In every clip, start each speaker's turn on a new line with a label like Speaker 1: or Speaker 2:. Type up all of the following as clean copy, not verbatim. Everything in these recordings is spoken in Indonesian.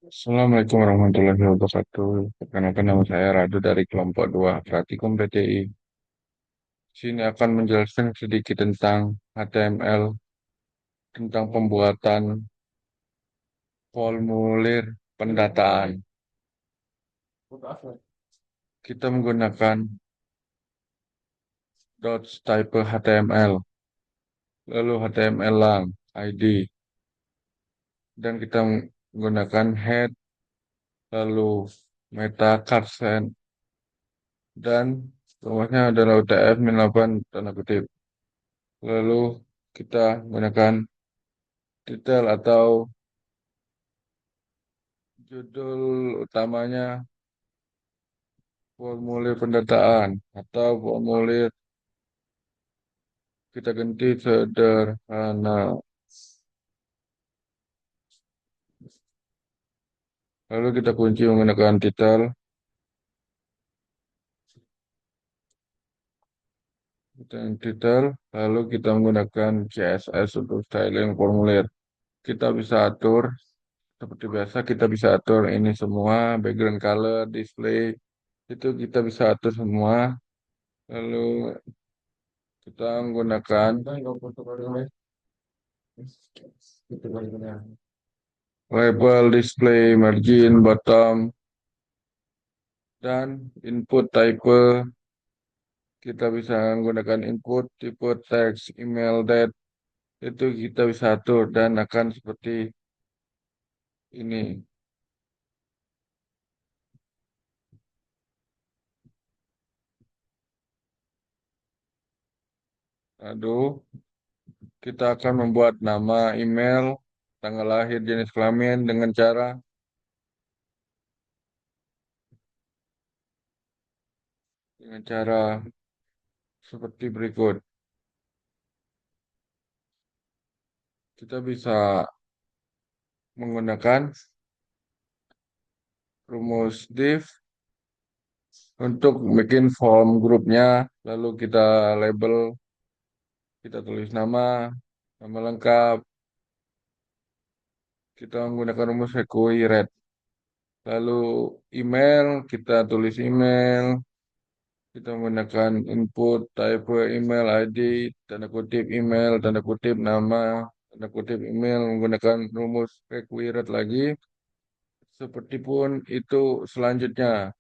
Speaker 1: Assalamualaikum warahmatullahi wabarakatuh. Perkenalkan nama saya Radu dari kelompok 2 Pratikum PTI. Sini akan menjelaskan sedikit tentang HTML, tentang pembuatan formulir pendataan. Kita menggunakan dots type HTML, lalu HTML lang, ID, dan kita menggunakan head, lalu meta caption, dan rumusnya adalah UTF-8 tanda kutip. Lalu kita menggunakan titel atau judul utamanya formulir pendataan atau formulir kita ganti sederhana. Lalu kita kunci menggunakan titel titel. Lalu kita menggunakan CSS untuk styling formulir. Kita bisa atur seperti biasa. Kita bisa atur ini semua background color, display itu kita bisa atur semua. Lalu kita menggunakan label, display, margin, bottom, dan input type. Kita bisa menggunakan input, tipe teks, email, date, itu kita bisa atur dan akan seperti ini. Aduh, kita akan membuat nama, email, tanggal lahir, jenis kelamin dengan cara seperti berikut. Kita bisa menggunakan rumus div untuk bikin form grupnya, lalu kita label, kita tulis nama lengkap, kita menggunakan rumus required. Lalu email, kita tulis email, kita menggunakan input, type email, ID, tanda kutip email, tanda kutip nama, tanda kutip email, menggunakan rumus required lagi. Seperti pun itu selanjutnya.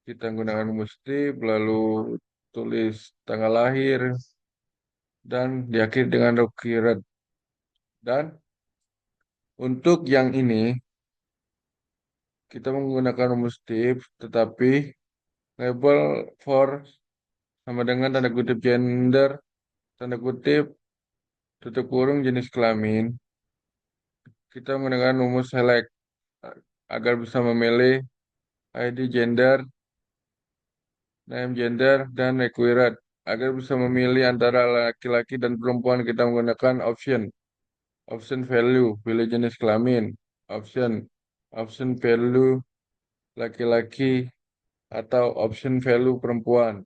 Speaker 1: Kita menggunakan rumus tip, lalu tulis tanggal lahir, dan diakhiri dengan required. Dan untuk yang ini, kita menggunakan rumus tip, tetapi label for sama dengan tanda kutip gender, tanda kutip, tutup kurung jenis kelamin. Kita menggunakan rumus select agar bisa memilih ID gender, name gender, dan required. Agar bisa memilih antara laki-laki dan perempuan, kita menggunakan option. Option value, pilih jenis kelamin. Option, option value laki-laki atau option value perempuan.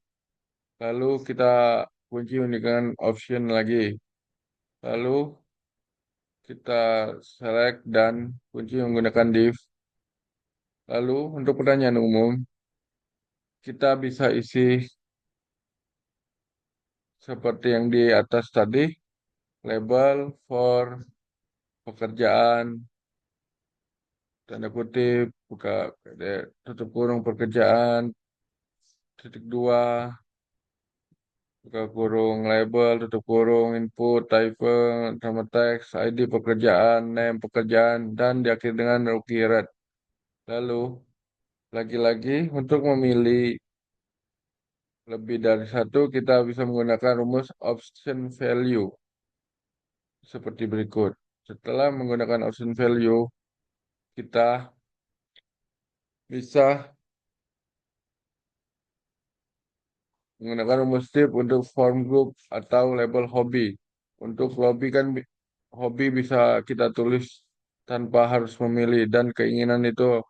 Speaker 1: Lalu kita kunci dengan option lagi. Lalu kita select dan kunci menggunakan div. Lalu untuk pertanyaan umum, kita bisa isi seperti yang di atas tadi, label for pekerjaan, tanda kutip, buka tutup kurung pekerjaan, titik dua, buka kurung label, tutup kurung input, type, nama teks, ID pekerjaan, name pekerjaan, dan diakhiri dengan required. Lalu, lagi-lagi untuk memilih lebih dari satu, kita bisa menggunakan rumus option value seperti berikut. Setelah menggunakan option value, kita bisa menggunakan rumus tip untuk form group atau label hobi. Untuk hobi kan hobi bisa kita tulis tanpa harus memilih dan keinginan itu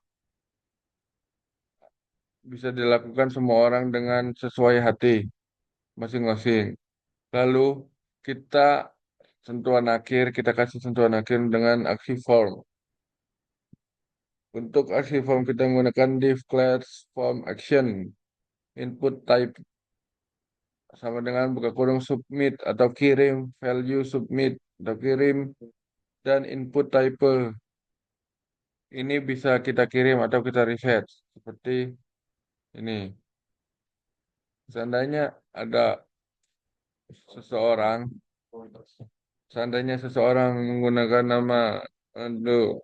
Speaker 1: bisa dilakukan semua orang dengan sesuai hati masing-masing. Lalu kita kita kasih sentuhan akhir dengan aksi form. Untuk aksi form kita menggunakan div class form action. Input type sama dengan buka kurung submit atau kirim, value submit atau kirim, dan input type. Ini bisa kita kirim atau kita reset. Seperti ini. Seandainya ada seseorang, seandainya seseorang menggunakan nama aduh,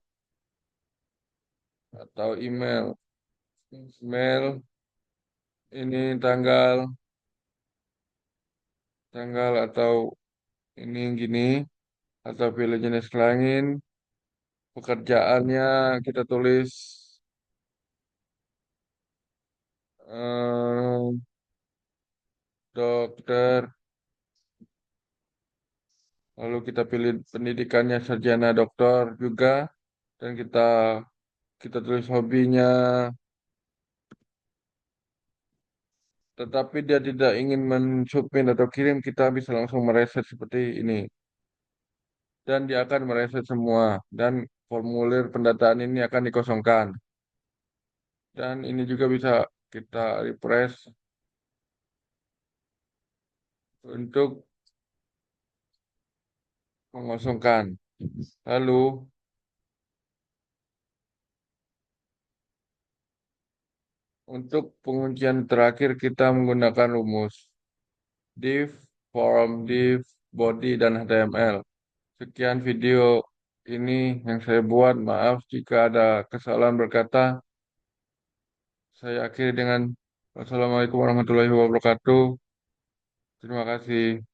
Speaker 1: atau email ini tanggal atau ini gini, atau pilih jenis kelamin, pekerjaannya kita tulis eh, dokter, lalu kita pilih pendidikannya sarjana dokter juga, dan kita tulis hobinya, tetapi dia tidak ingin mensubmit atau kirim, kita bisa langsung mereset seperti ini. Dan dia akan mereset semua. Dan formulir pendataan ini akan dikosongkan. Dan ini juga bisa kita refresh untuk mengosongkan. Lalu, untuk penguncian terakhir kita menggunakan rumus div, form, div, body, dan HTML. Sekian video ini yang saya buat. Maaf jika ada kesalahan berkata. Saya akhiri dengan wassalamualaikum warahmatullahi wabarakatuh. Terima kasih.